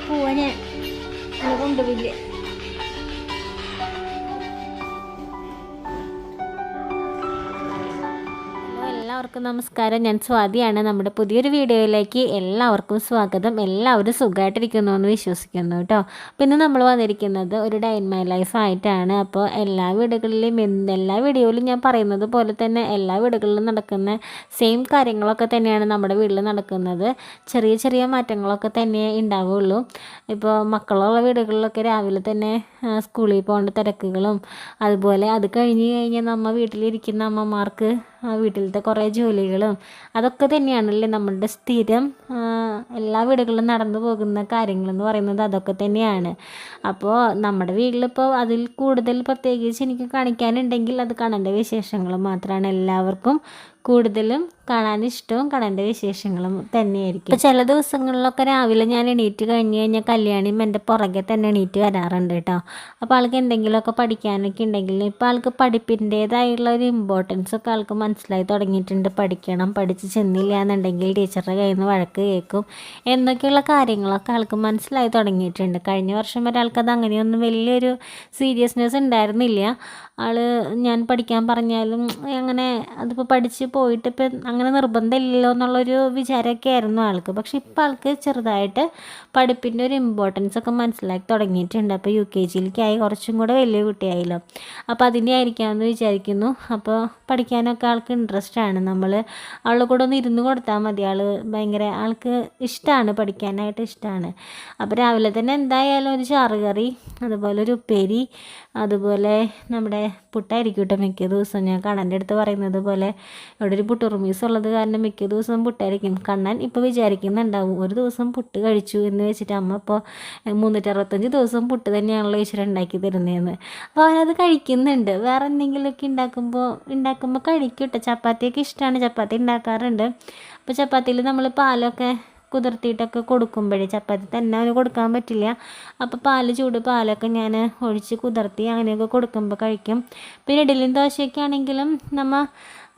പോവാ ഞാൻ കൊണ്ടുപോയില്ലേ. എല്ലാവർക്കും നമസ്കാരം. ഞാൻ സ്വാതിയാണ്. നമ്മുടെ പുതിയൊരു വീഡിയോയിലേക്ക് എല്ലാവർക്കും സ്വാഗതം. എല്ലാവരും സുഖമായിട്ടിരിക്കുന്നു എന്ന് വിശ്വസിക്കുന്നു കേട്ടോ. പിന്നെ നമ്മൾ വന്നിരിക്കുന്നത് ഒരു ഡേ ഇൻ മൈ ലൈഫ് ആയിട്ടാണ്. അപ്പോൾ എല്ലാ വീഡിയോയിലും ഞാൻ പറയുന്നത് പോലെ തന്നെ എല്ലാ വീടുകളിലും നടക്കുന്ന സെയിം കാര്യങ്ങളൊക്കെ തന്നെയാണ് നമ്മുടെ വീട്ടിൽ നടക്കുന്നത്. ചെറിയ ചെറിയ മാറ്റങ്ങളൊക്കെ തന്നെ ഉണ്ടാവുകയുള്ളൂ. ഇപ്പോൾ മക്കളുള്ള വീടുകളിലൊക്കെ രാവിലെ തന്നെ സ്കൂളിൽ പോകേണ്ട തിരക്കുകളും അതുപോലെ അത് കഴിഞ്ഞ് നമ്മൾ വീട്ടിലിരിക്കുന്ന അമ്മമാർക്ക് വീട്ടിലത്തെ കുറേ ജോലികളും അതൊക്കെ തന്നെയാണല്ലേ നമ്മളുടെ സ്ഥിരം എല്ലാ വീടുകളിലും നടന്നു പോകുന്ന കാര്യങ്ങളെന്ന് പറയുന്നത് അതൊക്കെ തന്നെയാണ്. അപ്പോൾ നമ്മുടെ വീട്ടിലിപ്പോൾ അതിൽ കൂടുതൽ പ്രത്യേകിച്ച് എനിക്ക് കാണിക്കാനുണ്ടെങ്കിൽ അത് കണ്ണൻ്റെ വിശേഷങ്ങൾ മാത്രമാണ്. എല്ലാവർക്കും കൂടുതലും കാണാൻ ഇഷ്ടവും കണ്ണൻ്റെ വിശേഷങ്ങളും തന്നെയായിരിക്കും. ഇപ്പോൾ ചില ദിവസങ്ങളിലൊക്കെ രാവിലെ ഞാൻ എണീറ്റ് കഴിഞ്ഞ് കഴിഞ്ഞാൽ കല്യാണിയും എൻ്റെ പുറകെ തന്നെ എണീറ്റ് വരാറുണ്ട് കേട്ടോ. അപ്പോൾ ആൾക്ക് എന്തെങ്കിലുമൊക്കെ പഠിക്കാനൊക്കെ ഉണ്ടെങ്കിൽ ഇപ്പോൾ ആൾക്ക് പഠിപ്പിൻ്റേതായുള്ള ഒരു ഇമ്പോർട്ടൻസ് ഒക്കെ ആൾക്ക് മനസ്സിലായി തുടങ്ങിയിട്ടുണ്ട്. പഠിക്കണം, പഠിച്ച് ചെന്നില്ല എന്നുണ്ടെങ്കിൽ ടീച്ചറുടെ കയ്യിൽ നിന്ന് വഴക്ക് കേൾക്കും എന്നൊക്കെയുള്ള കാര്യങ്ങളൊക്കെ ആൾക്ക് മനസ്സിലായി തുടങ്ങിയിട്ടുണ്ട്. കഴിഞ്ഞ വർഷം വരെ ആൾക്കത് അങ്ങനെയൊന്നും വലിയൊരു സീരിയസ്നെസ് ഉണ്ടായിരുന്നില്ല. ഞാൻ പഠിക്കാൻ പറഞ്ഞാലും അങ്ങനെ അതിപ്പോൾ പഠിച്ച് പോയിട്ട് ഇപ്പം അങ്ങനെ നിർബന്ധമില്ലല്ലോ എന്നുള്ളൊരു വിചാരമൊക്കെ ആയിരുന്നു ആൾക്ക്. പക്ഷെ ഇപ്പം ആൾക്ക് ചെറുതായിട്ട് പഠിപ്പിൻ്റെ ഒരു ഇമ്പോർട്ടൻസ് ഒക്കെ മനസ്സിലാക്കി തുടങ്ങിയിട്ടുണ്ട്. അപ്പോൾ UKG-യിലേക്കായി കുറച്ചും കൂടെ വലിയ കുട്ടിയായല്ലോ. അപ്പോൾ അതിൻ്റെ ആയിരിക്കാമെന്ന് വിചാരിക്കുന്നു. അപ്പോൾ പഠിക്കാനൊക്കെ ആൾക്ക് ഇൻട്രസ്റ്റ് ആണ്. നമ്മൾ അവളുടെ കൂടെ ഒന്ന് ഇരുന്ന് കൊടുത്താൽ മതി. ആൾക്ക് ഇഷ്ടമാണ്, പഠിക്കാനായിട്ട് ഇഷ്ടമാണ്. അപ്പോൾ രാവിലെ തന്നെ എന്തായാലും ഒരു ചാറുകറി, അതുപോലെ ഒരു ഉപ്പേരി, അതുപോലെ നമ്മുടെ പുട്ടായിരിക്കും കേട്ടോ മിക്ക ദിവസം. ഞാൻ കണ്ണൻ്റെ അടുത്ത് പറയുന്നത് പോലെ ഇവിടെ ഒരു പുട്ടുറുമീസ് ഉള്ളത് കാരണം മിക്ക ദിവസവും പുട്ടായിരിക്കും. കണ്ണൻ ഇപ്പോൾ വിചാരിക്കുന്നുണ്ടാവും ഒരു ദിവസം പുട്ട് കഴിച്ചു എന്ന് വെച്ചിട്ട് അമ്മ ഇപ്പോൾ 365 ദിവസം പുട്ട് തന്നെയാണല്ലോ ഈശ്വരൻ ഉണ്ടാക്കി തരുന്നതെന്ന്. അപ്പോൾ അവനത് കഴിക്കുന്നുണ്ട്. വേറെ എന്തെങ്കിലുമൊക്കെ ഉണ്ടാക്കുമ്പോൾ കഴിക്കും കേട്ടോ. ചപ്പാത്തിയൊക്കെ ഇഷ്ടമാണ്, ചപ്പാത്തി ഉണ്ടാക്കാറുണ്ട്. അപ്പോൾ ചപ്പാത്തിയിൽ നമ്മൾ പാലൊക്കെ കുതിർത്തിയിട്ടൊക്കെ കൊടുക്കുമ്പോഴേ ചപ്പാത്തി തന്നെ അവന് കൊടുക്കാൻ പറ്റില്ല. അപ്പോൾ പാലൊക്കെ ഞാൻ ഒഴിച്ച് കുതിർത്തി അങ്ങനെയൊക്കെ കൊടുക്കുമ്പോൾ കഴിക്കും. പിന്നെ ഇഡ്ഡലിയും ദോശയൊക്കെ ആണെങ്കിലും നമ്മൾ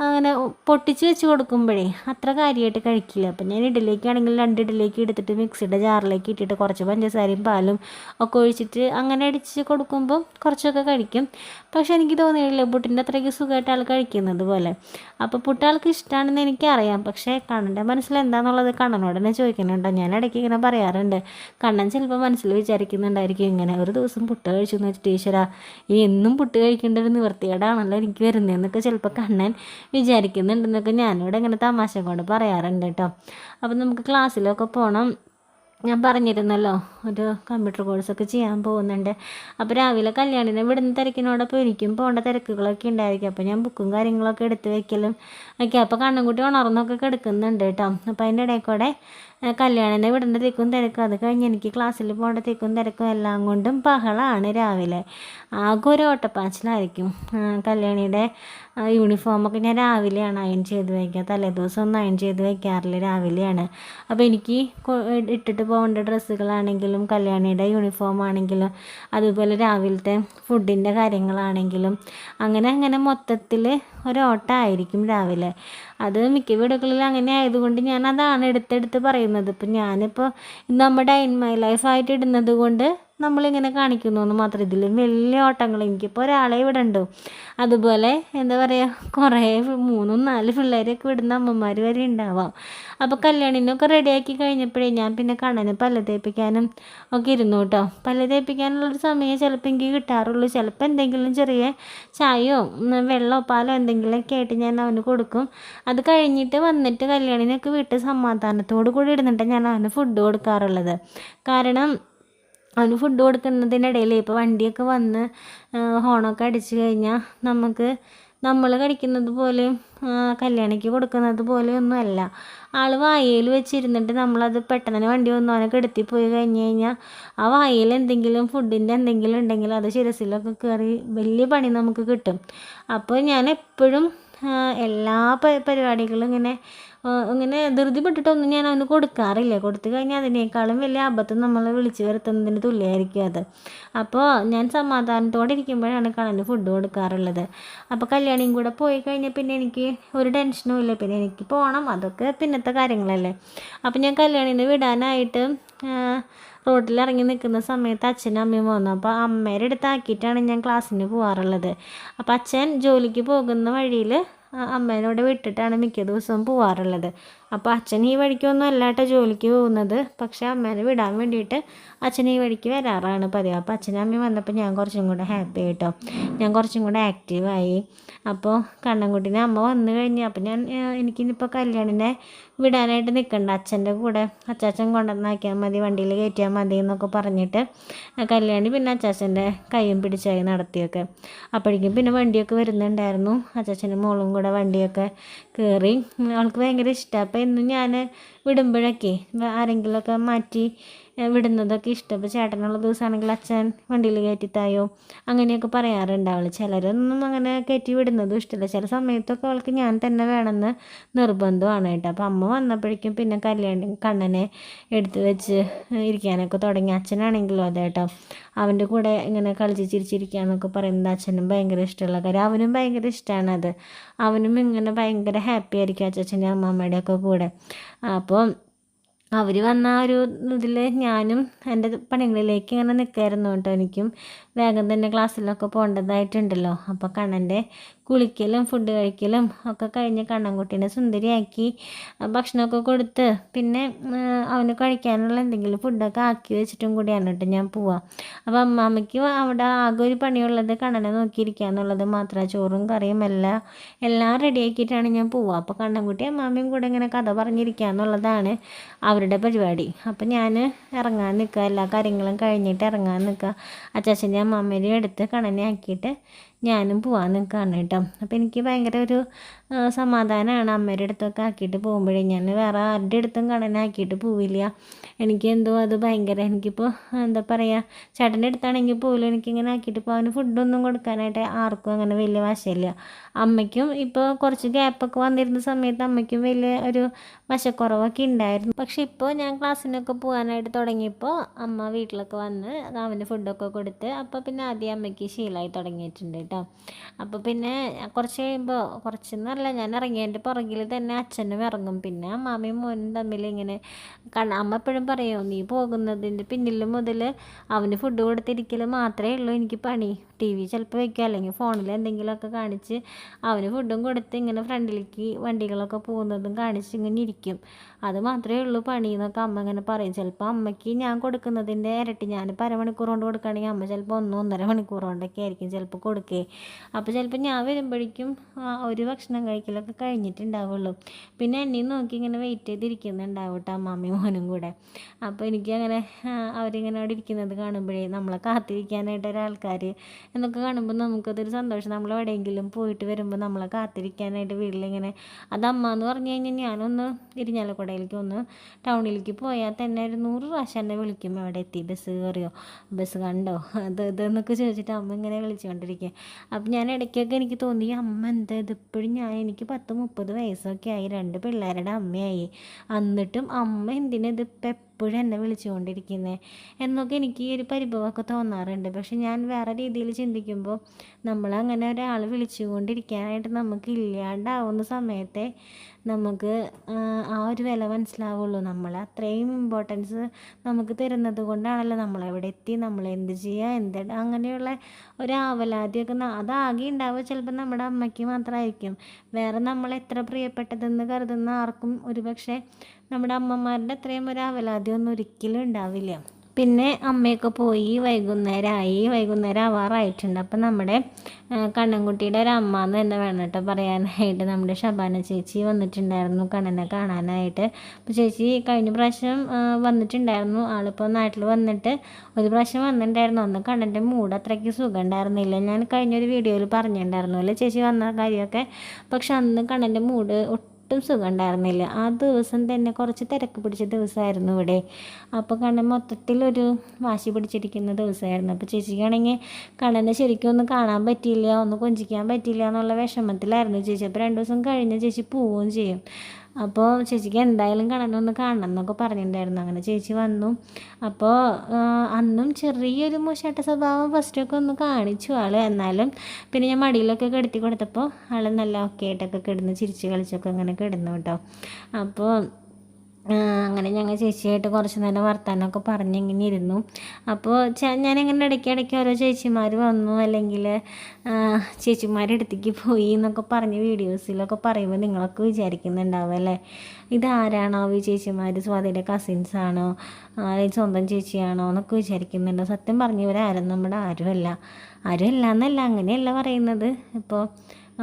അങ്ങനെ പൊട്ടിച്ച് വെച്ച് കൊടുക്കുമ്പോഴേ അത്ര കാര്യമായിട്ട് കഴിക്കില്ല. അപ്പം ഞാൻ ഇഡ്ഡലിക്കാണെങ്കിൽ 2 ഇഡ്ഡലിക്ക് എടുത്തിട്ട് മിക്സിയുടെ ജാറിലേക്ക് ഇട്ടിട്ട് കുറച്ച് പഞ്ചസാരയും പാലും ഒക്കെ ഒഴിച്ചിട്ട് അങ്ങനെ അടിച്ച് കൊടുക്കുമ്പോൾ കുറച്ചൊക്കെ കഴിക്കും. പക്ഷെ എനിക്ക് തോന്നിയില്ല പുട്ടിൻ്റെ അത്രയ്ക്ക് സുഖമായിട്ട് ആൾ കഴിക്കുന്നത് പോലെ. അപ്പോൾ പുട്ട് ആൾക്ക് ഇഷ്ടമാണെന്ന് എനിക്കറിയാം. പക്ഷേ കണ്ണൻ്റെ മനസ്സിൽ എന്താണെന്നുള്ളത് കണ്ണനോട് തന്നെ ചോദിക്കുന്നുണ്ടോ. ഞാൻ ഇടയ്ക്ക് ഇങ്ങനെ പറയാറുണ്ട്. കണ്ണൻ ചിലപ്പോൾ മനസ്സിൽ വിചാരിക്കുന്നുണ്ടായിരിക്കും ഇങ്ങനെ ഒരു ദിവസം പുട്ട് കഴിച്ചു എന്ന് വെച്ചിട്ട് ഈശ്വരാ ഈ എന്നും പുട്ട് കഴിക്കേണ്ട ഒരു നിവൃത്തികേടാണല്ലോ എനിക്ക് വരുന്നതെന്നൊക്കെ ചിലപ്പോൾ കണ്ണൻ വിചാരിക്കുന്നുണ്ടെന്നൊക്കെ ഞാനിവിടെ ഇങ്ങനെ തമാശ കൊണ്ട് പറയാറുണ്ട് കേട്ടോ. അപ്പം നമുക്ക് ക്ലാസ്സിലൊക്കെ പോകണം. ഞാൻ പറഞ്ഞിരുന്നല്ലോ ഒരു കമ്പ്യൂട്ടർ കോഴ്സൊക്കെ ചെയ്യാൻ പോകുന്നുണ്ട്. അപ്പോൾ രാവിലെ കല്യാണിനെ വിടുന്ന തിരക്കിനോടൊപ്പം എനിക്കും പോകേണ്ട തിരക്കുകളൊക്കെ ഉണ്ടായിരിക്കും. അപ്പോൾ ഞാൻ ബുക്കും കാര്യങ്ങളൊക്കെ എടുത്ത് വെക്കലും ഒക്കെ. അപ്പോൾ കണ്ണൻകുട്ടി ഉണർന്നൊക്കെ കിടക്കുന്നുണ്ട് കേട്ടോ. അപ്പോൾ അതിൻ്റെ ഇടയിൽ കൂടെ കല്യാണിനെ വിടേണ്ട തിരക്കും തിരക്കും, അത് കഴിഞ്ഞ് എനിക്ക് ക്ലാസ്സിൽ പോകേണ്ട തിരക്കും തിരക്കും എല്ലാം കൊണ്ടും ബഹളമാണ് രാവിലെ. ആകെ ഒരു ഓട്ടപ്പാച്ചിലായിരിക്കും. കല്യാണിയുടെ യൂണിഫോമൊക്കെ ഞാൻ രാവിലെയാണ് അയൺ ചെയ്ത് വയ്ക്കുക. തലേദിവസം ഒന്നും അയൺ ചെയ്ത് വയ്ക്കാറില്ല, രാവിലെയാണ്. അപ്പോൾ എനിക്ക് ഇട്ടിട്ട് പോകേണ്ട ഡ്രസ്സുകളാണെങ്കിലും കല്യാണിയുടെ യൂണിഫോം ആണെങ്കിലും അതുപോലെ രാവിലത്തെ ഫുഡിൻ്റെ കാര്യങ്ങളാണെങ്കിലും അങ്ങനെ മൊത്തത്തിൽ ഒരു ഓട്ടമായിരിക്കും രാവിലെ. അത് മിക്ക വീടുകളിൽ അങ്ങനെ ആയതുകൊണ്ട് ഞാൻ അതാണ് എടുത്തെടുത്ത് പറയുന്നത്. ഇപ്പം ഞാനിപ്പോൾ നമ്മുടെ ഡേ ഇൻ മൈ ലൈഫായിട്ട് ഇടുന്നത് കൊണ്ട് നമ്മളിങ്ങനെ കാണിക്കുന്നു എന്ന് മാത്രം. ഇതിലും വലിയ ഓട്ടങ്ങൾ എനിക്കിപ്പോൾ ഒരാളെ ഇവിടെ ഉണ്ട്. അതുപോലെ എന്താ പറയുക, കുറേ 3-4 പിള്ളേരൊക്കെ വിടുന്ന അമ്മമാർ വരെ ഉണ്ടാവാം. അപ്പോൾ കല്യാണിനൊക്കെ റെഡിയാക്കി കഴിഞ്ഞപ്പോഴേ ഞാൻ പിന്നെ കണ്ണന് പല്ല് തേപ്പിക്കാനും ഒക്കെ ഇരുന്നു കേട്ടോ. പല്ല് തേപ്പിക്കാനുള്ളൊരു സമയം ചിലപ്പോൾ എനിക്ക് കിട്ടാറുള്ളൂ. ചിലപ്പോൾ എന്തെങ്കിലും ചെറിയ ചായയോ വെള്ളമോ പാലോ എന്തെങ്കിലുമൊക്കെ ആയിട്ട് ഞാൻ അവന് കൊടുക്കും. അത് കഴിഞ്ഞിട്ട് വന്നിട്ട് കല്യാണിനൊക്കെ വീട്ടിൽ സമാധാനത്തോടു കൂടി ഇരുന്നിട്ട് ഞാൻ അവന് ഫുഡ് കൊടുക്കാറുള്ളത്. കാരണം അവന് ഫുഡ് കൊടുക്കുന്നതിനിടയിൽ ഇപ്പോൾ വണ്ടിയൊക്കെ വന്ന് ഹോണൊക്കെ അടിച്ചു കഴിഞ്ഞാൽ നമ്മൾ കഴിക്കുന്നത് പോലെയും കല്യാണിക്ക് കൊടുക്കുന്നത് പോലെയൊന്നും അല്ല. ആൾ വായയിൽ വെച്ചിരുന്നിട്ട് നമ്മളത് പെട്ടെന്ന് വണ്ടി വന്നു അവനെ കെടുത്തിപ്പോയി കഴിഞ്ഞ് കഴിഞ്ഞാൽ ആ വായയിൽ എന്തെങ്കിലും ഫുഡിൻ്റെ എന്തെങ്കിലും ഉണ്ടെങ്കിൽ അത് ശിരസിലൊക്കെ കയറി വലിയ പണി നമുക്ക് കിട്ടും. അപ്പോൾ ഞാൻ എപ്പോഴും എല്ലാ പരിപാടികളും ഇങ്ങനെ ഇങ്ങനെ ധൃതിപ്പെട്ടിട്ടൊന്നും ഞാൻ അവന് കൊടുക്കാറില്ല. കൊടുത്തു കഴിഞ്ഞാൽ അതിനേക്കാളും വലിയ അബദ്ധം നമ്മൾ വിളിച്ചു വരുത്തുന്നതിന് തുല്യമായിരിക്കും അത്. അപ്പോൾ ഞാൻ സമാധാനത്തോടെ ഇരിക്കുമ്പോഴാണ് കണ്ണന് ഫുഡ് കൊടുക്കാറുള്ളത്. അപ്പോൾ കല്യാണിയും കൂടെ പോയി കഴിഞ്ഞാൽ പിന്നെ എനിക്ക് ഒരു ടെൻഷനും ഇല്ല. പിന്നെ എനിക്ക് പോകണം, അതൊക്കെ പിന്നത്തെ കാര്യങ്ങളല്ലേ. അപ്പോൾ ഞാൻ കല്യാണിനെ വിടാനായിട്ട് റോഡിലിറങ്ങി നിൽക്കുന്ന സമയത്ത് അച്ഛനും അമ്മയും വന്നു. അപ്പോൾ അമ്മേരെ അടുത്താക്കിയിട്ടാണ് ഞാൻ ക്ലാസ്സിന് പോകാറുള്ളത്. അപ്പോൾ അച്ഛൻ ജോലിക്ക് പോകുന്ന വഴിയിൽ അമ്മേനോട് വിട്ടിട്ടാണ് മിക്ക ദിവസവും പോകാറുള്ളത്. അപ്പോൾ അച്ഛൻ ഈ വഴിക്കൊന്നും അല്ലാട്ടോ ജോലിക്ക് പോകുന്നത്, പക്ഷേ അമ്മേനെ വിടാൻ വേണ്ടിയിട്ട് അച്ഛൻ ഈ വഴിക്ക് വരാറാണ് പതിവ്. അപ്പോൾ അച്ഛനും അമ്മയും വന്നപ്പോൾ ഞാൻ കുറച്ചും കൂടെ ഹാപ്പി ആയിട്ടോ, ഞാൻ കുറച്ചും കൂടെ ആക്റ്റീവായി. അപ്പോൾ കണ്ണൻകുട്ടീനെ അമ്മ വന്നു കഴിഞ്ഞു. അപ്പോൾ എനിക്കിനിപ്പോൾ കല്യാണിനെ വിടാനായിട്ട് നിൽക്കണ്ട, അച്ഛൻ്റെ കൂടെ അച്ചാച്ചൻ കൊണ്ടുവന്നാക്കിയാൽ മതി, വണ്ടിയിൽ കയറ്റിയാൽ മതി എന്നൊക്കെ പറഞ്ഞിട്ട് കല്യാണി പിന്നെ അച്ചാച്ചൻ്റെ കൈയും പിടിച്ചായി നടത്തിയൊക്കെ. അപ്പോഴേക്കും പിന്നെ വണ്ടിയൊക്കെ വരുന്നുണ്ടായിരുന്നു. അച്ചാച്ചൻ്റെ മോളും കൂടെ വണ്ടിയൊക്കെ കയറി. അവൾക്ക് ഭയങ്കര ഇഷ്ടമാണ്. അപ്പോൾ എന്നും ഞാൻ വിടുമ്പോഴൊക്കെ ആരെങ്കിലുമൊക്കെ മാറ്റി വിടുന്നതൊക്കെ ഇഷ്ടം. ഇപ്പോൾ ചേട്ടനുള്ള ദിവസമാണെങ്കിൽ അച്ഛൻ വണ്ടിയിൽ കയറ്റിത്തായോ അങ്ങനെയൊക്കെ പറയാറുണ്ട് അവൾ. ചിലരൊന്നും അങ്ങനെ കയറ്റി വിടുന്നതും ഇഷ്ടമില്ല. ചില സമയത്തൊക്കെ അവൾക്ക് ഞാൻ തന്നെ വേണമെന്ന് നിർബന്ധമാണ് കേട്ടോ. അപ്പോൾ അമ്മ വന്നപ്പോഴേക്കും പിന്നെ കണ്ണനെ എടുത്ത് വെച്ച് ഇരിക്കാനൊക്കെ തുടങ്ങി. അച്ഛനാണെങ്കിലും അതെ കേട്ടോ, അവൻ്റെ കൂടെ ഇങ്ങനെ കളിച്ച് ചിരിച്ചിരിക്കുകയെന്നൊക്കെ പറയുന്നത് അച്ഛനും ഭയങ്കര ഇഷ്ടമുള്ള കാര്യം. അവനും ഭയങ്കര ഇഷ്ടമാണത്. അവനും ഇങ്ങനെ ഭയങ്കര ഹാപ്പി ആയിരിക്കും അച്ഛൻ്റെ അമ്മമ്മയുടെ ഒക്കെ കൂടെ. അപ്പോൾ അവർ വന്ന ഒരു ഇതിൽ ഞാനും എൻ്റെ പണികളിലേക്ക് ഇങ്ങനെ നിൽക്കായിരുന്നു കേട്ടോ. എനിക്കും വേഗം തന്നെ ക്ലാസ്സിലൊക്കെ പോകേണ്ടതായിട്ടുണ്ടല്ലോ. അപ്പോൾ കണ്ണൻ്റെ കുളിക്കലും ഫുഡ് കഴിക്കലും ഒക്കെ കഴിഞ്ഞ് കണ്ണൻകുട്ടീനെ സുന്ദരിയാക്കി ഭക്ഷണമൊക്കെ കൊടുത്ത് പിന്നെ അവന് കഴിക്കാനുള്ള എന്തെങ്കിലും ഫുഡൊക്കെ ആക്കി വെച്ചിട്ടും കൂടിയാണ് കേട്ടോ ഞാൻ പോവാം. അപ്പോൾ അമ്മാമ്മയ്ക്ക് അവിടെ ആകെ ഒരു പണിയുള്ളത് കണ്ണനെ നോക്കിയിരിക്കുക എന്നുള്ളത് മാത്രമാണ്. ചോറും കറിയും എല്ലാം റെഡിയാക്കിയിട്ടാണ് ഞാൻ പോവുക. അപ്പോൾ കണ്ണൻകുട്ടി അമ്മാമ്മയും കൂടെ ഇങ്ങനെ കഥ പറഞ്ഞിരിക്കുക എന്നുള്ളതാണ് അവരുടെ പരിപാടി. അപ്പോൾ ഞാൻ ഇറങ്ങാൻ നിൽക്കുക, എല്ലാ കാര്യങ്ങളും കഴിഞ്ഞിട്ട് ഇറങ്ങാൻ നിൽക്കുക. അച്ചാച്ചൻ്റെ അമ്മാമ്മേനെയും എടുത്ത് കണ്ണനെ ആക്കിയിട്ട് ഞാനും പോകാൻ നിൽക്കുകയാണ് കേട്ടോ. അപ്പോൾ എനിക്ക് ഭയങ്കര ഒരു സമാധാനമാണ് അമ്മയുടെ അടുത്തൊക്കെ ആക്കിയിട്ട് പോകുമ്പോഴേ. ഞാൻ വേറെ ആരുടെ അടുത്തും കണ്ണനാക്കിയിട്ട് പോവില്ല. എനിക്ക് എന്തോ അത് ഭയങ്കര, എനിക്കിപ്പോൾ എന്താ പറയുക, ചേട്ടൻ്റെ അടുത്താണെങ്കിൽ പോലും എനിക്കിങ്ങനെ ആക്കിയിട്ട് പോകാൻ ഫുഡൊന്നും കൊടുക്കാനായിട്ട് ആർക്കും അങ്ങനെ വലിയ വശമില്ല. അമ്മയ്ക്കും ഇപ്പോൾ കുറച്ച് ഗ്യാപ്പൊക്കെ വന്നിരുന്ന സമയത്ത് അമ്മയ്ക്കും വലിയ ഒരു വശക്കുറവൊക്കെ ഉണ്ടായിരുന്നു. പക്ഷെ ഇപ്പോൾ ഞാൻ ക്ലാസ്സിനൊക്കെ പോകാനായിട്ട് തുടങ്ങിയപ്പോൾ അമ്മ വീട്ടിലൊക്കെ വന്ന് അവന് ഫുഡൊക്കെ കൊടുത്ത് അപ്പോൾ പിന്നെ ആദ്യം അമ്മയ്ക്ക് ശീലമായി തുടങ്ങിയിട്ടുണ്ട് കേട്ടോ. അപ്പോൾ പിന്നെ കുറച്ച് കഴിയുമ്പോൾ, കുറച്ചെന്നല്ല, ഞാൻ ഇറങ്ങിയതിൻ്റെ പുറകിൽ തന്നെ അച്ഛനും ഇറങ്ങും. പിന്നെ അമ്മാമ്മയും മോനും തമ്മിൽ ഇങ്ങനെ അമ്മ എപ്പോഴും പറയും, നീ പോകുന്നതിൻ്റെ പിന്നിൽ മുതൽ അവന് ഫുഡ് കൊടുത്തിരിക്കൽ മാത്രമേ ഉള്ളൂ എനിക്ക് പണി. ടി വി ചിലപ്പോൾ വയ്ക്കുക, അല്ലെങ്കിൽ ഫോണിൽ എന്തെങ്കിലുമൊക്കെ കാണിച്ച് അവന് ഫുഡും കൊടുത്ത് ഇങ്ങനെ ഫ്രണ്ടിലേക്ക് വണ്ടികളൊക്കെ പോകുന്നതും കാണിച്ച് ഇങ്ങനെ ഇരിക്കും. അത് മാത്രമേ ഉള്ളൂ പണി എന്നൊക്കെ അമ്മ ഇങ്ങനെ പറയും. ചിലപ്പോൾ അമ്മയ്ക്ക് ഞാൻ കൊടുക്കുന്നതിൻ്റെ ഇരട്ടി, ഞാനിപ്പോൾ അരമണിക്കൂർ കൊണ്ട് കൊടുക്കുകയാണെങ്കിൽ അമ്മ ചിലപ്പോൾ 1-1.5 മണിക്കൂർ കൊണ്ടൊക്കെ ആയിരിക്കും ചിലപ്പോൾ കൊടുക്കുക. അപ്പോൾ ചിലപ്പോൾ ഞാൻ വരുമ്പോഴേക്കും ഒരു ഭക്ഷണം കഴിക്കലൊക്കെ കഴിഞ്ഞിട്ടുണ്ടാവുള്ളൂ. പിന്നെ എന്നെയും നോക്കി ഇങ്ങനെ വെയിറ്റ് ചെയ്തിരിക്കുന്നുണ്ടാവും കേട്ടോ അമ്മാമ്മയും മോനും കൂടെ. അപ്പോൾ എനിക്കങ്ങനെ അവരിങ്ങനെ അവിടെ ഇരിക്കുന്നത് കാണുമ്പോഴേ, നമ്മളെ കാത്തിരിക്കാനായിട്ട് ഒരാൾക്കാർ എന്നൊക്കെ കാണുമ്പോൾ നമുക്കതൊരു സന്തോഷം. നമ്മൾ എവിടെയെങ്കിലും പോയിട്ട് വരുമ്പോൾ നമ്മളെ കാത്തിരിക്കാനായിട്ട് വീട്ടിലിങ്ങനെ, അത് അമ്മ എന്ന് പറഞ്ഞു കഴിഞ്ഞാൽ ഞാനൊന്ന് ഇരിഞ്ഞാലക്കുടയിലേക്ക് ഒന്ന് ടൗണിലേക്ക് പോയാൽ തന്നെ ഒരു 100 പ്രാവശ്യം എന്നെ വിളിക്കും, എവിടെ എത്തി, ബസ് കയറിയോ, ബസ് കണ്ടോ, ഇതെന്നൊക്കെ ചോദിച്ചിട്ട് അമ്മ ഇങ്ങനെ വിളിച്ചുകൊണ്ടിരിക്കുക. അപ്പം ഞാൻ ഇടയ്ക്കൊക്കെ എനിക്ക് തോന്നി, അമ്മ എന്താ ഇതിപ്പോഴും എനിക്ക് 10-30 വയസ്സൊക്കെ ആയി, 2 പിള്ളേരുടെ അമ്മയായി, എന്നിട്ടും അമ്മ എന്തിനിതിപ്പോൾ എപ്പോഴും എന്നെ വിളിച്ചുകൊണ്ടിരിക്കുന്നത് എന്നൊക്കെ എനിക്ക് ഈ ഒരു പരിഭവമൊക്കെ തോന്നാറുണ്ട്. പക്ഷെ ഞാൻ വേറെ രീതിയിൽ ചിന്തിക്കുമ്പോൾ, നമ്മളങ്ങനെ ഒരാൾ വിളിച്ചുകൊണ്ടിരിക്കാനായിട്ട് നമുക്ക് ഇല്ലാണ്ടാവുന്ന സമയത്തെ നമുക്ക് ആ ഒരു വില മനസ്സിലാവുള്ളൂ. നമ്മൾ അത്രയും ഇമ്പോർട്ടൻസ് നമുക്ക് തരുന്നത് കൊണ്ടാണല്ലോ നമ്മളെവിടെ എത്തി, നമ്മളെന്ത് ചെയ്യുക, അങ്ങനെയുള്ള ഒരു ആവലാതിയൊക്കെ അതാകെ ഉണ്ടാവുക ചിലപ്പോൾ നമ്മുടെ അമ്മയ്ക്ക് മാത്രമായിരിക്കും. വേറെ നമ്മളെത്ര പ്രിയപ്പെട്ടതെന്ന് കരുതുന്ന ആർക്കും ഒരു പക്ഷേ നമ്മുടെ അമ്മമാരുടെ അത്രയും ഒരു ആവലാതിയൊന്നും ഒരിക്കലും ഉണ്ടാവില്ല. പിന്നെ അമ്മയൊക്കെ പോയി വൈകുന്നേരം ആവാറായിട്ടുണ്ട്. അപ്പം നമ്മുടെ കണ്ണൻകുട്ടിയുടെ ഒരു അമ്മ എന്ന് തന്നെ വേണം കേട്ടോ പറയാനായിട്ട്. നമ്മുടെ ഷബാന ചേച്ചി വന്നിട്ടുണ്ടായിരുന്നു കണ്ണനെ കാണാനായിട്ട്. അപ്പോൾ ചേച്ചി കഴിഞ്ഞ പ്രാവശ്യം വന്നിട്ടുണ്ടായിരുന്നു. ആളിപ്പോൾ നാട്ടിൽ വന്നിട്ട് ഒരു പ്രാവശ്യം വന്നിട്ടുണ്ടായിരുന്നു. അന്ന് കണ്ണൻ്റെ മൂഡ് അത്രയ്ക്ക് സുഖം ഉണ്ടായിരുന്നില്ല. ഞാൻ കഴിഞ്ഞൊരു വീഡിയോയിൽ പറഞ്ഞിട്ടുണ്ടായിരുന്നു അല്ലേ ചേച്ചി വന്ന കാര്യമൊക്കെ. പക്ഷെ അന്ന് കണ്ണൻ്റെ മൂഡ് ഒട്ടും സുഖം ഉണ്ടായിരുന്നില്ല. ആ ദിവസം തന്നെ കുറച്ച് തിരക്ക് പിടിച്ച ദിവസമായിരുന്നു ഇവിടെ. അപ്പോൾ കണ്ണൻ മൊത്തത്തിലൊരു വാശി പിടിച്ചിരിക്കുന്ന ദിവസമായിരുന്നു. അപ്പോൾ ചേച്ചിക്കാണെങ്കിൽ കണ്ണനെ ശരിക്കും ഒന്ന് കാണാൻ പറ്റിയില്ല, ഒന്ന് കൊഞ്ചിക്കാൻ പറ്റിയില്ല എന്നുള്ള വിഷമത്തിലായിരുന്നു ചേച്ചി. അപ്പോൾ 2 ദിവസം കഴിഞ്ഞ് ചേച്ചി പോവുകയും ചെയ്യും. അപ്പോൾ ചേച്ചിക്ക് എന്തായാലും കണ്ണനൊന്ന് കാണണം എന്നൊക്കെ പറഞ്ഞിട്ടുണ്ടായിരുന്നു. അങ്ങനെ ചേച്ചി വന്നു. അപ്പോൾ അന്നും ചെറിയൊരു മൂശാട്ട സ്വഭാവം ഫസ്റ്റൊക്കെ ഒന്ന് കാണിച്ചു ആൾ. എന്നാലും പിന്നെ ഞാൻ മടിയിലൊക്കെ കിടത്തി കൊടുത്തപ്പോൾ ആൾ നല്ല ഓക്കെ ആയിട്ടൊക്കെ കിടന്ന് ചിരിച്ച് കളിച്ചൊക്കെ അങ്ങനെ കിടന്നു കേട്ടോ. അപ്പോൾ അങ്ങനെ ഞങ്ങൾ ചേച്ചിയായിട്ട് കുറച്ച് നേരം വർത്താനമൊക്കെ പറഞ്ഞിങ്ങനെ ഇരുന്നു. അപ്പോൾ ഞാനിങ്ങനെ ഇടയ്ക്കിടയ്ക്ക് ഓരോ ചേച്ചിമാർ വന്നു, അല്ലെങ്കിൽ ചേച്ചിമാരുടെ അടുത്തേക്ക് പോയി എന്നൊക്കെ പറഞ്ഞ് വീഡിയോസിലൊക്കെ പറയുമ്പോൾ നിങ്ങളൊക്കെ വിചാരിക്കുന്നുണ്ടാവും അല്ലേ, ഇതാരാണോ ഈ ചേച്ചിമാർ, സ്വാതിയുടെ കസിൻസാണോ അല്ലെങ്കിൽ സ്വന്തം ചേച്ചിയാണോ എന്നൊക്കെ വിചാരിക്കുന്നുണ്ടോ. സത്യം പറഞ്ഞു ഇവരാരും നമ്മുടെ ആരുമല്ല എന്നല്ല, അങ്ങനെയല്ല പറയുന്നത്. ഇപ്പോൾ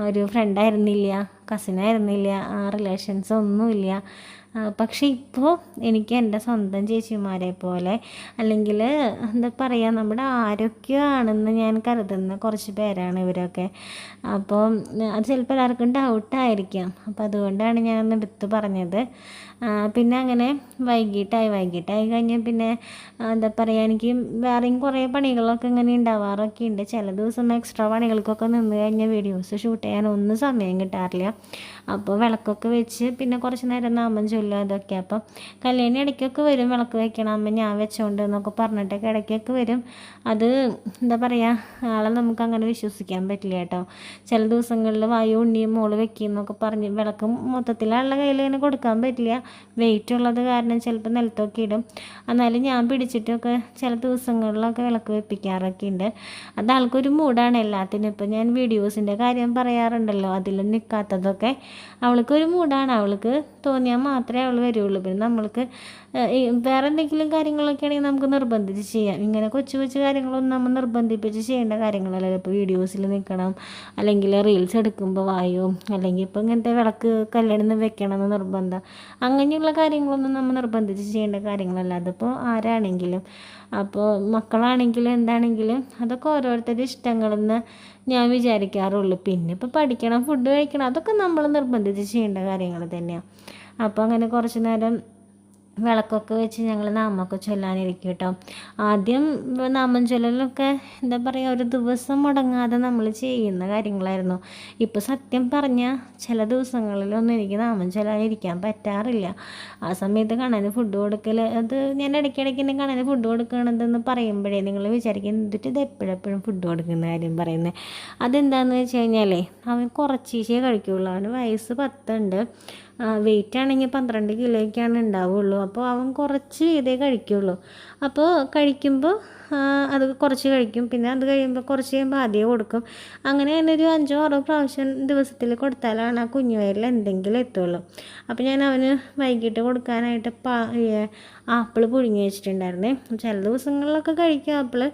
ഒരു ഫ്രണ്ടായിരുന്നില്ല, കസിനായിരുന്നില്ല, റിലേഷൻസൊന്നുമില്ല. പക്ഷേ ഇപ്പോൾ എനിക്ക് എൻ്റെ സ്വന്തം ചേച്ചിമാരെ പോലെ, അല്ലെങ്കിൽ എന്താ പറയുക, നമ്മുടെ ആരൊക്കെയാണെന്ന് ഞാൻ കരുതുന്ന കുറച്ച് പേരാണ് ഇവരൊക്കെ. അപ്പോൾ അത് ചിലപ്പോൾ എല്ലാവർക്കും ഡൗട്ടായിരിക്കാം. അപ്പോൾ അതുകൊണ്ടാണ് ഞാനൊന്ന് എടുത്ത് പറഞ്ഞത്. പിന്നെ അങ്ങനെ വൈകിട്ടായി കഴിഞ്ഞാൽ പിന്നെ എന്താ പറയുക, എനിക്ക് വേറെയും കുറേ പണികളൊക്കെ ഇങ്ങനെ ഉണ്ടാവാറൊക്കെ ഉണ്ട്. ചില ദിവസം എക്സ്ട്രാ പണികൾക്കൊക്കെ നിന്ന് കഴിഞ്ഞാൽ വീഡിയോസ് ഷൂട്ട് ചെയ്യാനൊന്നും സമയം കിട്ടാറില്ല. അപ്പോൾ വിളക്കൊക്കെ വെച്ച് പിന്നെ കുറച്ച് നേരം നാമം ചൊല്ലുക അതൊക്കെ. അപ്പം കല്യാണി ഇടയ്ക്കൊക്കെ വരും, വിളക്ക് വെക്കണം അമ്മ ഞാൻ വെച്ചോണ്ട് എന്നൊക്കെ പറഞ്ഞിട്ടൊക്കെ ഇടയ്ക്കൊക്കെ വരും. അത് എന്താ പറയുക, ആളെ നമുക്ക് അങ്ങനെ വിശ്വസിക്കാൻ പറ്റില്ല കേട്ടോ. ചില ദിവസങ്ങളിൽ വായു ഉണ്ണിയും മോള് വെക്കുന്നൊക്കെ പറഞ്ഞ് വിളക്ക് മൊത്തത്തിൽ ആളുടെ കയ്യിൽ ഇങ്ങനെ കൊടുക്കാൻ പറ്റില്ല, വെയിറ്റ് ഉള്ളത് കാരണം ചിലപ്പോൾ നിലത്തൊക്കെ ഇടും. എന്നാലും ഞാൻ പിടിച്ചിട്ടൊക്കെ ചില ദിവസങ്ങളിലൊക്കെ വിളക്ക് വെപ്പിക്കാറൊക്കെ ഉണ്ട്. അത് ആൾക്കൊരു മൂഡാണ് എല്ലാത്തിനും. ഇപ്പം ഞാൻ വീഡിയോസിൻ്റെ കാര്യം പറയാറുണ്ടല്ലോ, അതിലും നിൽക്കാത്തതൊക്കെ അവൾക്കൊരു മൂഡാണ്. അവൾക്ക് തോന്നിയാൽ മാത്രമേ അവൾ വരുള്ളൂ. പിന്നെ നമ്മൾക്ക് വേറെ എന്തെങ്കിലും കാര്യങ്ങളൊക്കെ ആണെങ്കിൽ നമുക്ക് നിർബന്ധിച്ച് ചെയ്യാം. ഇങ്ങനെ കൊച്ചു കൊച്ചു കാര്യങ്ങളൊന്നും നമ്മൾ നിർബന്ധിപ്പിച്ച് ചെയ്യേണ്ട കാര്യങ്ങളല്ലല്ലോ. ഇപ്പോൾ വീഡിയോസിൽ നിൽക്കണം, അല്ലെങ്കിൽ റീൽസ് എടുക്കുമ്പോൾ വായോ, അല്ലെങ്കിൽ ഇപ്പോൾ ഇങ്ങനത്തെ വിളക്ക് കല്യാണം വെക്കണമെന്ന് നിർബന്ധം, അങ്ങനെയുള്ള കാര്യങ്ങളൊന്നും നമ്മൾ നിർബന്ധിച്ച് ചെയ്യേണ്ട കാര്യങ്ങളല്ല. അതിപ്പോൾ ആരാണെങ്കിലും, അപ്പോൾ മക്കളാണെങ്കിലും എന്താണെങ്കിലും അതൊക്കെ ഓരോരുത്തരുടെ ഇഷ്ടങ്ങളെന്ന് ഞാൻ വിചാരിക്കാറുള്ളൂ. പിന്നെ ഇപ്പോൾ പഠിക്കണം, ഫുഡ് കഴിക്കണം, അതൊക്കെ നമ്മൾ നിർബന്ധിച്ച് ചെയ്യേണ്ട കാര്യങ്ങൾ തന്നെയാണ്. അപ്പോൾ അങ്ങനെ കുറച്ച് നേരം വിളക്കൊക്കെ വെച്ച് ഞങ്ങൾ നാമമൊക്കെ ചൊല്ലാനിരിക്കും കേട്ടോ. ആദ്യം നാമം ചൊല്ലലൊക്കെ എന്താ പറയുക, ഒരു ദിവസം മുടങ്ങാതെ നമ്മൾ ചെയ്യുന്ന കാര്യങ്ങളായിരുന്നു. ഇപ്പോൾ സത്യം പറഞ്ഞാൽ ചില ദിവസങ്ങളിലൊന്നും എനിക്ക് നാമം ചൊല്ലാനിരിക്കാൻ പറ്റാറില്ല. ആ സമയത്ത് കണ്ണന് ഫുഡ് കൊടുക്കൽ, അത് ഞാൻ ഇടയ്ക്കിടയ്ക്ക് എൻ്റെ കണ്ണന് ഫുഡ് കൊടുക്കണതെന്ന് പറയുമ്പോഴേ നിങ്ങൾ വിചാരിക്കും എന്നിട്ട് ഇത് എപ്പോഴെപ്പോഴും ഫുഡ് കൊടുക്കുന്ന കാര്യം പറയുന്നത്. അതെന്താണെന്ന് വെച്ച് കഴിഞ്ഞാലേ അവൻ കുറച്ചേ കഴിക്കുകയുള്ളൂ. അവന് വയസ്സ് 10 ഉണ്ട്, വെയിറ്റ് ആണെങ്കിൽ 12 കിലോയ്ക്കാണ് ഉണ്ടാവുള്ളൂ. അപ്പോൾ അവൻ കുറച്ച് ഇതേ കഴിക്കുള്ളൂ. അപ്പോൾ കഴിക്കുമ്പോൾ അത് കുറച്ച് കഴിക്കും, പിന്നെ അത് കഴിയുമ്പോൾ കുറച്ച് കഴിയുമ്പോൾ ആദ്യം കൊടുക്കും. അങ്ങനെ തന്നെ ഒരു 5-6 പ്രാവശ്യം ദിവസത്തിൽ കൊടുത്താലാണ് ആ കുഞ്ഞുവയറിൽ എന്തെങ്കിലും എത്തുള്ളൂ. അപ്പോൾ ഞാൻ അവന് വൈകിട്ട് കൊടുക്കാനായിട്ട് ആപ്പിൾ പുഴുങ്ങി വെച്ചിട്ടുണ്ടായിരുന്നേ. ചില ദിവസങ്ങളിലൊക്കെ കഴിക്കും ആപ്പിൾ,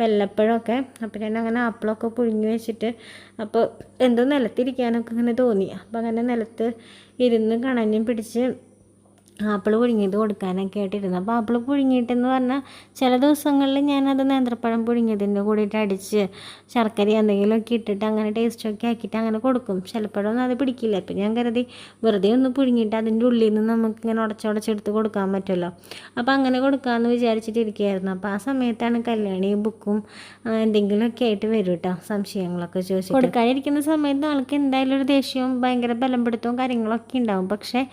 വല്ലപ്പോഴൊക്കെ. അപ്പോൾ ഞാൻ അങ്ങനെ ആപ്പിളൊക്കെ പുഴുങ്ങി വെച്ചിട്ട്, അപ്പോൾ എന്തോ നിലത്തിരിക്കാനൊക്കെ ഇങ്ങനെ തോന്നി. അപ്പോൾ അങ്ങനെ നിലത്ത് ഇരുന്ന് കണഞ്ഞും പിടിച്ച് ആപ്പിൾ പുഴുങ്ങിയത് കൊടുക്കാനൊക്കെ ആയിട്ടിരുന്നു. അപ്പോൾ ആപ്പിൾ പുഴുങ്ങിയിട്ടെന്ന് പറഞ്ഞാൽ ചില ദിവസങ്ങളിൽ ഞാനത് നേന്ത്രപ്പഴം പുഴുങ്ങിയതിൻ്റെ കൂടിയിട്ട് അടിച്ച് ശർക്കര എന്തെങ്കിലുമൊക്കെ ഇട്ടിട്ട് അങ്ങനെ ടേസ്റ്റൊക്കെ ആക്കിയിട്ട് അങ്ങനെ കൊടുക്കും. ചിലപ്പോഴൊന്നും അത് പിടിക്കില്ല. അപ്പോൾ ഞാൻ കരുതി വെറുതെ ഒന്ന് പുഴുങ്ങിയിട്ട് അതിൻ്റെ ഉള്ളിൽ നിന്ന് നമുക്കിങ്ങനെ ഉടച്ചുടച്ചെടുത്ത് കൊടുക്കാൻ പറ്റുമല്ലോ. അപ്പോൾ അങ്ങനെ കൊടുക്കാമെന്ന് വിചാരിച്ചിട്ടിരിക്കുകയായിരുന്നു. അപ്പോൾ ആ സമയത്താണ് കല്യാണി ബുക്കും എന്തെങ്കിലുമൊക്കെ ആയിട്ട് വരും കേട്ടോ, സംശയങ്ങളൊക്കെ ചോദിച്ചു. കൊടുക്കാനിരിക്കുന്ന സമയത്ത് ആൾക്ക് എന്തായാലും ഒരു ദേഷ്യവും ഭയങ്കര ബലംപിടുത്തവും കാര്യങ്ങളൊക്കെ ഉണ്ടാവും. പക്ഷേ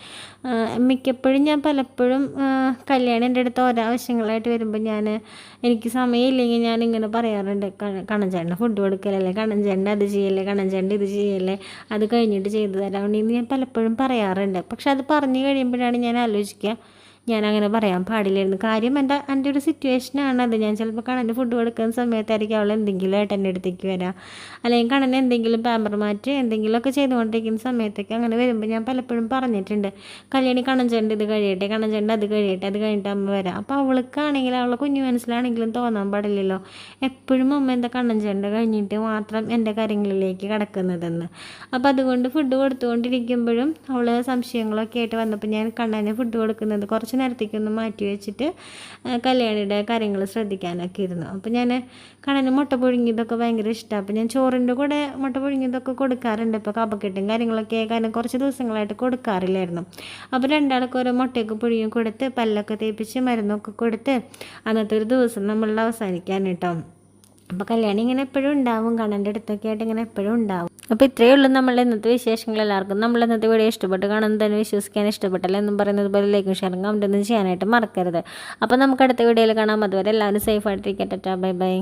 മിക്കപ്പോഴും ഞാൻ പലപ്പോഴും കല്യാണം എൻ്റെ അടുത്ത് ഓരോ ആവശ്യങ്ങളായിട്ട് വരുമ്പോൾ എനിക്ക് സമയമില്ലെങ്കിൽ ഞാനിങ്ങനെ പറയാറുണ്ട്, കണ്ണൻചേട്ടൻ്റെ ഫുഡ് കൊടുക്കലല്ലേ, കണ്ണൻചേട്ടൻ്റെ അത് ചെയ്യല്ലേ, കണ്ണൻചേട്ടൻ്റെ ഇത് ചെയ്യല്ലേ, അത് കഴിഞ്ഞിട്ട് ചെയ്തു തരാൻ വേണ്ടി ഞാൻ പലപ്പോഴും പറയാറുണ്ട്. പക്ഷെ അത് പറഞ്ഞു കഴിയുമ്പോഴാണ് ഞാൻ ആലോചിക്കുക, ഞാനങ്ങനെ പറയാൻ പാടില്ലായിരുന്നു. കാര്യം എൻ്റെ ഒരു സിറ്റുവേഷനാണത്. ഞാൻ ചിലപ്പോൾ കണ്ണന് ഫുഡ് കൊടുക്കുന്ന സമയത്തായിരിക്കും അവൾ എന്തെങ്കിലും ആയിട്ട് എൻ്റെ അടുത്തേക്ക് വരാം, അല്ലെങ്കിൽ കണ്ണന് എന്തെങ്കിലും പാമ്പർ മാറ്റ് എന്തെങ്കിലുമൊക്കെ ചെയ്തുകൊണ്ടിരിക്കുന്ന സമയത്തൊക്കെ അങ്ങനെ വരുമ്പോൾ ഞാൻ പലപ്പോഴും പറഞ്ഞിട്ടുണ്ട്, കല്യാണി കണ്ണൻചേട്ടൻ്റെ ഇത് കഴിയട്ടെ, കണ്ണൻചേട്ടൻ്റെ അത് കഴിയട്ടെ, അത് കഴിഞ്ഞിട്ട് അമ്മ വരാം. അപ്പോൾ അവൾക്കാണെങ്കിലും അവളെ കുഞ്ഞു മനസ്സിലാണെങ്കിലും തോന്നാൻ പാടില്ലല്ലോ എപ്പോഴും അമ്മ എന്താ കണ്ണൻചേട്ടൻ്റെ കഴിഞ്ഞിട്ട് മാത്രം എൻ്റെ കാര്യങ്ങളിലേക്ക് കിടക്കുന്നതെന്ന്. അപ്പോൾ അതുകൊണ്ട് ഫുഡ് കൊടുത്തുകൊണ്ടിരിക്കുമ്പോഴും അവൾ സംശയങ്ങളൊക്കെ ആയിട്ട് വന്നപ്പോൾ ഞാൻ കണ്ണന് ഫുഡ് കൊടുക്കുന്നത് കുറച്ച് നേരത്തേക്കൊന്ന് മാറ്റി വെച്ചിട്ട് കല്യാണിയുടെ കാര്യങ്ങൾ ശ്രദ്ധിക്കാനൊക്കെ ഇരുന്നു. അപ്പോൾ ഞാൻ കണ്ണന് മുട്ട പുഴുങ്ങിയതൊക്കെ ഭയങ്കര ഇഷ്ടമാണ്. അപ്പോൾ ഞാൻ ചോറിൻ്റെ കൂടെ മുട്ട പുഴുങ്ങിയതൊക്കെ കൊടുക്കാറുണ്ട്. ഇപ്പോൾ കഫക്കെട്ടും കാര്യങ്ങളൊക്കെ കാരണം കുറച്ച് ദിവസങ്ങളായിട്ട് കൊടുക്കാറില്ലായിരുന്നു. അപ്പോൾ രണ്ടാൾക്ക് ഓരോ മുട്ടയൊക്കെ പുഴുങ്ങി കൊടുത്ത് പല്ലൊക്കെ തേപ്പിച്ച് മരുന്നൊക്കെ കൊടുത്ത് അന്നത്തെ ഒരു ദിവസം നമ്മളുടെ അവസാനിക്കാൻ കേട്ടോ. അപ്പോൾ കല്യാണം ഇങ്ങനെ എപ്പോഴും ഉണ്ടാവും, കണ്ണൻ്റെ അടുത്തൊക്കെ ആയിട്ട് ഇങ്ങനെ എപ്പോഴും ഉണ്ടാവും. അപ്പോൾ ഇത്രയേ ഉള്ളൂ നമ്മളുടെ ഇന്നത്തെ വിശേഷങ്ങൾ. എല്ലാവർക്കും നമ്മൾ ഇന്നത്തെ വീഡിയോ ഇഷ്ടപ്പെട്ട് കാണുന്നത് തന്നെ വിശ്വസിക്കാൻ ഇഷ്ടപ്പെട്ടല്ല എന്നും പറയുന്നത് പോലെ ലൈക്കും ഷെയറും കമൻറ്റൊന്നും ചെയ്യാനായിട്ട് മറക്കരുത്. അപ്പോൾ നമുക്ക് അടുത്ത വീഡിയോയിൽ കാണാം. അതുവരെ എല്ലാവരും സേഫായിട്ടിരിക്കട്ടെ. Bye bye.